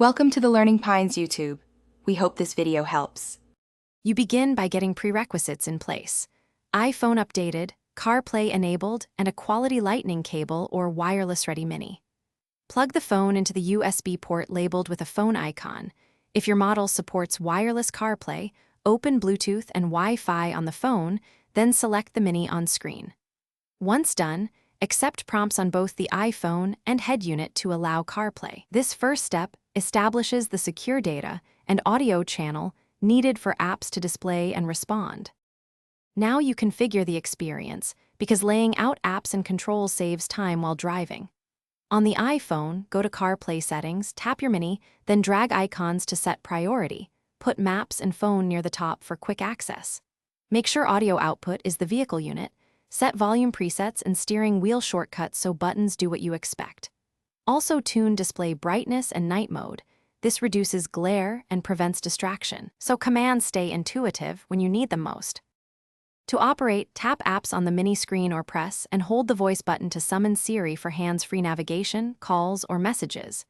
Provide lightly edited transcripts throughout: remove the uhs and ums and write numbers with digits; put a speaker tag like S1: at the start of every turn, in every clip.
S1: Welcome to the Learning Pines YouTube. We hope this video helps.
S2: You begin by getting prerequisites in place: iPhone updated, CarPlay enabled, and a quality Lightning cable or wireless-ready mini. Plug the phone into the USB port labeled with a phone icon. If your model supports wireless CarPlay, open Bluetooth and Wi-Fi on the phone, then select the mini on screen. Once done, accept prompts on both the iPhone and head unit to allow CarPlay. This first step establishes the secure data and audio channel needed for apps to display and respond. Now you configure the experience, because laying out apps and controls saves time while driving. On the iPhone, go to CarPlay settings, tap your mini, then drag icons to set priority. Put Maps and Phone near the top for quick access. Make sure audio output is the vehicle unit. Set volume presets and steering wheel shortcuts so buttons do what you expect. Also tune display brightness and night mode. This reduces glare and prevents distraction, so commands stay intuitive when you need them most. To operate, tap apps on the mini screen or press and hold the voice button to summon Siri for hands-free navigation, calls, or messages.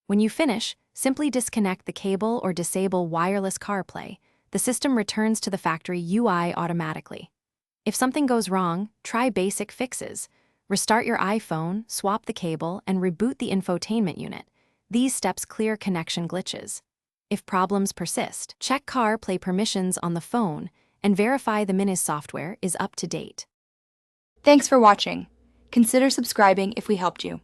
S2: When you finish, simply disconnect the cable or disable wireless CarPlay. The system returns to the factory UI automatically. If something goes wrong, try basic fixes. Restart your iPhone, swap the cable, and reboot the infotainment unit. These steps clear connection glitches. If problems persist, check CarPlay permissions on the phone and verify the mini's software is up to date.
S1: Thanks for watching. Consider subscribing if we helped you.